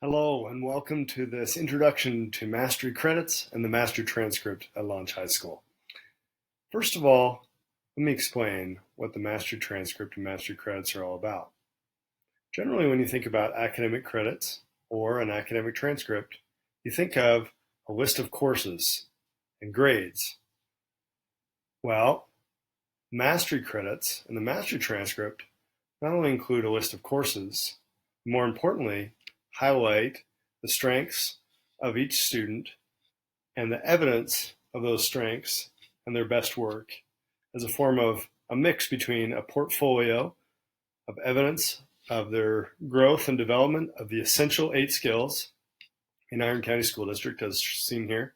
Hello and welcome to this introduction to Mastery Credits and the Mastery Transcript at Launch High School. First of all, let me explain what the Mastery Transcript and Mastery Credits are all about. Generally, when you think about academic credits or an academic transcript, you think of a list of courses and grades. Well, Mastery Credits and the Mastery Transcript not only include a list of courses, more importantly, highlight the strengths of each student and the evidence of those strengths and their best work as a form of a mix between a portfolio of evidence of their growth and development of the essential 8 skills in Iron County School District, as seen here,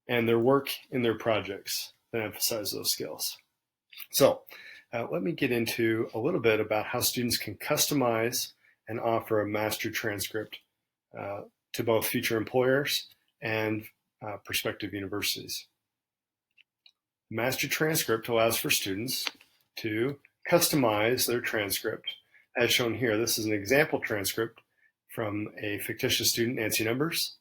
and their work in their projects that emphasize those skills. So let me get into a little bit about how students can customize and offer a mastery transcript to both future employers and prospective universities. Mastery transcript allows for students to customize their transcript as shown here. This is an example transcript from a fictitious student, Nancy Numbers.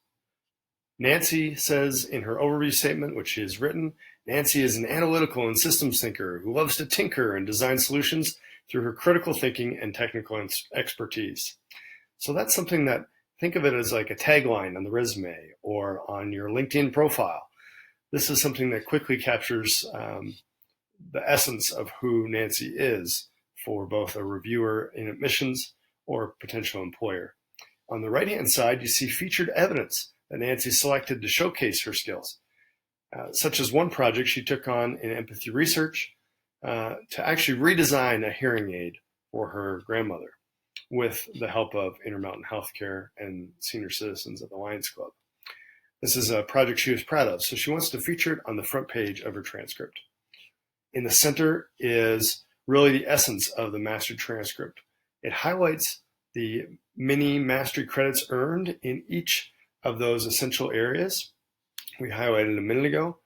Nancy says in her overview statement, which she has written, Nancy is an analytical and systems thinker who loves to tinker and design solutions through her critical thinking and technical expertise. So that's something that, think of it as like a tagline on the resume or on your LinkedIn profile. This is something that quickly captures the essence of who Nancy is for both a reviewer in admissions or potential employer. On the right-hand side, you see featured evidence that Nancy selected to showcase her skills, such as one project she took on in empathy research to actually redesign a hearing aid for her grandmother with the help of Intermountain Healthcare and senior citizens at the Lions Club. This is a project she was proud of, so she wants to feature it on the front page of her transcript. In the center is really the essence of the mastery transcript. It highlights the many mastery credits earned in each of those essential areas we highlighted a minute ago.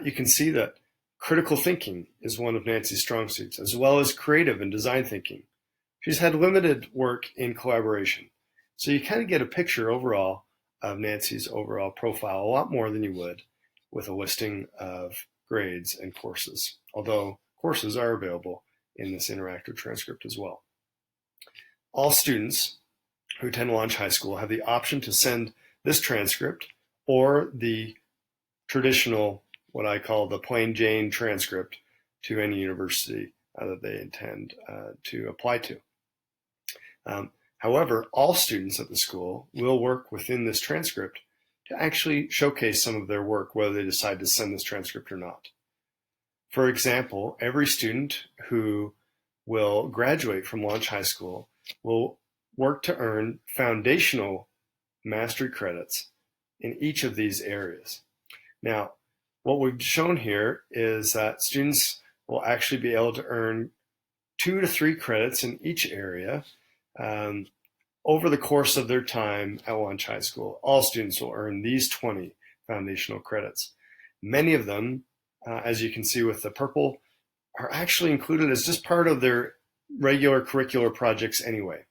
You can see that critical thinking is one of Nancy's strong suits, as well as creative and design thinking. She's had limited work in collaboration. So you kind of get a picture overall of Nancy's overall profile, a lot more than you would with a listing of grades and courses, although courses are available in this interactive transcript as well. All students who attend Launch High School have the option to send this transcript or the traditional, what I call the plain Jane transcript, to any university that they intend to apply to. However, all students at the school will work within this transcript to actually showcase some of their work, whether they decide to send this transcript or not. For example, every student who will graduate from Launch High School will work to earn foundational mastery credits in each of these areas. Now, what we've shown here is that students will actually be able to earn 2 to 3 credits in each area over the course of their time at Launch High School. All students will earn these 20 foundational credits. Many of them, as you can see with the purple, are actually included as just part of their regular curricular projects anyway.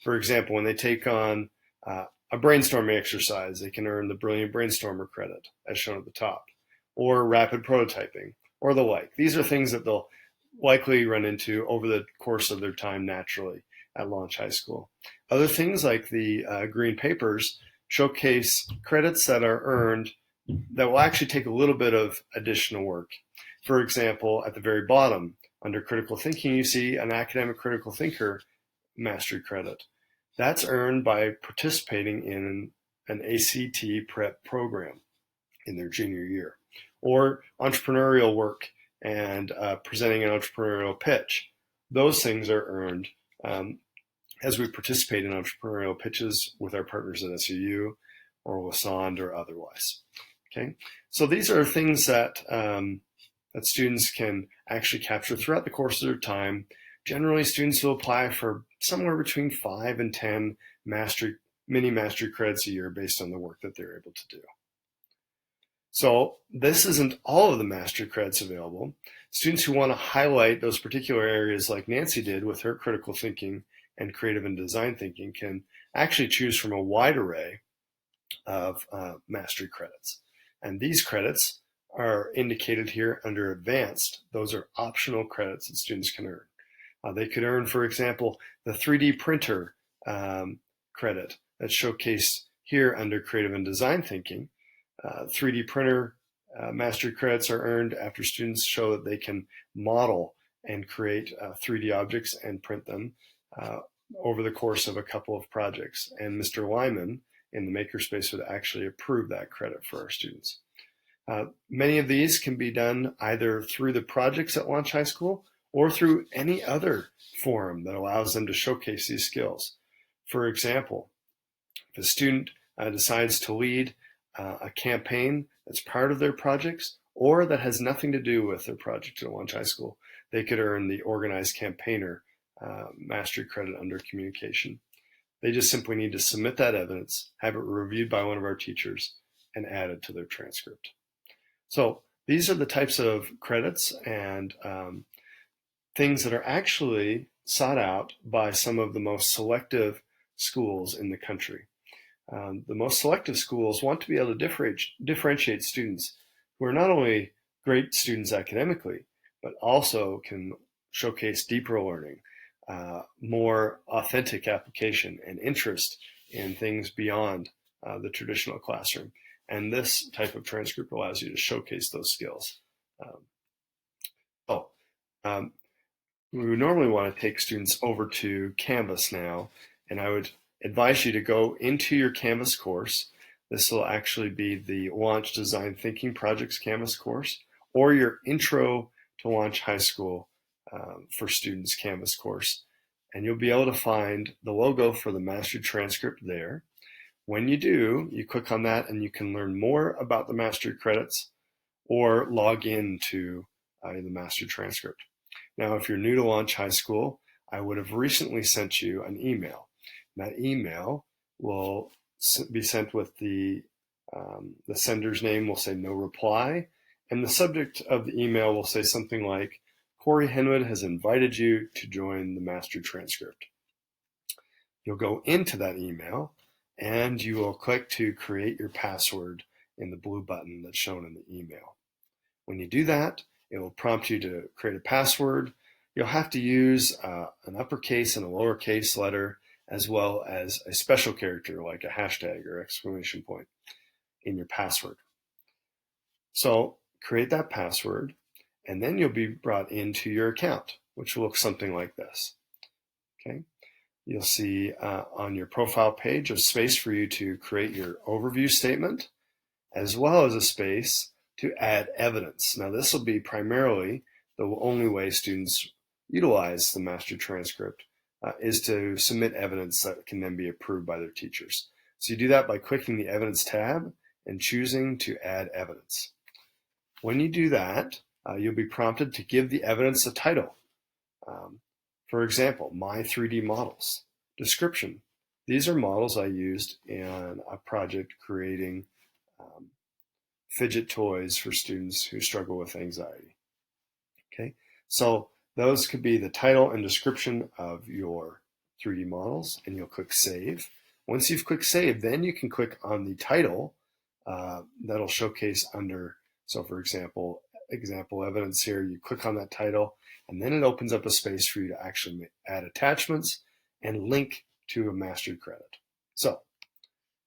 For example, when they take on a brainstorming exercise, they can earn the Brilliant Brainstormer credit, as shown at the top, or rapid prototyping, or the like. These are things that they'll likely run into over the course of their time naturally at Launch High School. Other things like the green papers showcase credits that are earned that will actually take a little bit of additional work. For example, at the very bottom, under critical thinking, you see an academic critical thinker mastery credit. That's earned by participating in an ACT prep program in their junior year, or entrepreneurial work and presenting an entrepreneurial pitch. Those things are earned as we participate in entrepreneurial pitches with our partners at SUU or with SOND or otherwise. Okay, so these are things that that students can actually capture throughout the course of their time. Generally, students will apply for somewhere between 5 and 10 mini mastery credits a year based on the work that they're able to do. So this isn't all of the mastery credits available. Students who want to highlight those particular areas like Nancy did with her critical thinking and creative and design thinking can actually choose from a wide array of mastery credits. And these credits are indicated here under advanced. Those are optional credits that students can earn. They could earn, for example, the 3D printer credit that's showcased here under creative and design thinking. 3D printer mastery credits are earned after students show that they can model and create 3D objects and print them over the course of a couple of projects. And Mr. Lyman in the Makerspace would actually approve that credit for our students. Many of these can be done either through the projects at Launch High School or through any other forum that allows them to showcase these skills. For example, if a student decides to lead a campaign that's part of their projects or that has nothing to do with their project at Launch High School, they could earn the Organized Campaigner mastery credit under communication. They just simply need to submit that evidence, have it reviewed by one of our teachers, and add it to their transcript. So these are the types of credits and things that are actually sought out by some of the most selective schools in the country. The most selective schools want to be able to differentiate students who are not only great students academically, but also can showcase deeper learning, more authentic application and interest in things beyond the traditional classroom. And this type of transcript allows you to showcase those skills. We would normally want to take students over to Canvas now, and I would advise you to go into your Canvas course. This will actually be the Launch Design Thinking Projects Canvas course, or your Intro to Launch High School for Students Canvas course. And you'll be able to find the logo for the Mastery Transcript there. When you do, you click on that and you can learn more about the Mastery credits or log in to the Mastery Transcript. Now, if you're new to Launch High School, I would have recently sent you an email. That email will be sent with the sender's name will say no reply, and the subject of the email will say something like, Corey Henwood has invited you to join the Mastery Transcript. You'll go into that email and you will click to create your password in the blue button that's shown in the email. When you do that, it will prompt you to create a password. You'll have to use an uppercase and a lowercase letter, as well as a special character like a hashtag or exclamation point in your password. So create that password, and then you'll be brought into your account, which will look something like this. Okay. You'll see on your profile page a space for you to create your overview statement, as well as a space to add evidence. Now, this will be primarily the only way students utilize the Mastery Transcript is to submit evidence that can then be approved by their teachers. So you do that by clicking the Evidence tab and choosing to add evidence. When you do that, you'll be prompted to give the evidence a title. For example, My 3D Models. Description. These are models I used in a project creating fidget toys for students who struggle with anxiety. Okay, so those could be the title and description of your 3D models, and you'll click Save. Once you've clicked Save, then you can click on the title that'll showcase under, so for example evidence here, you click on that title, and then it opens up a space for you to actually add attachments and link to a mastery credit. So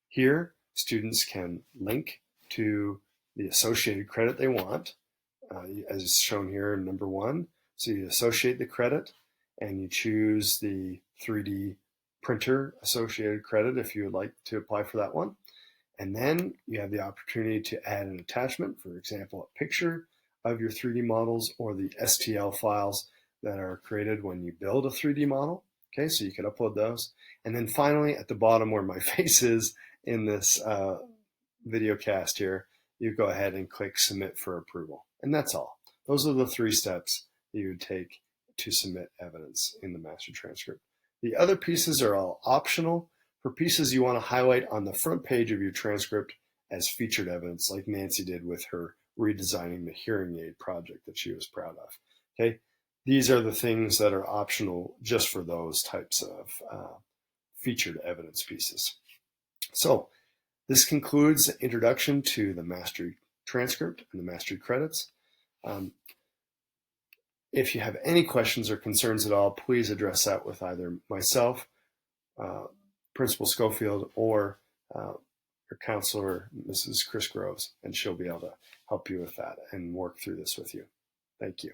here, students can link to the associated credit they want, as shown here in number 1. So you associate the credit, and you choose the 3D printer associated credit if you would like to apply for that one. And then you have the opportunity to add an attachment, for example, a picture of your 3D models or the STL files that are created when you build a 3D model. Okay, so you can upload those. And then finally, at the bottom where my face is in this video cast here, you go ahead and click Submit for approval. And that's all. Those are the 3 steps that you would take to submit evidence in the Mastery Transcript. The other pieces are all optional for pieces you want to highlight on the front page of your transcript as featured evidence, like Nancy did with her redesigning the hearing aid project that she was proud of. Okay, these are the things that are optional just for those types of featured evidence pieces. So this concludes the introduction to the Mastery Transcript and the Mastery Credits. If you have any questions or concerns at all, please address that with either myself, Principal Schofield, or your counselor, Mrs. Chris Groves, and she'll be able to help you with that and work through this with you. Thank you.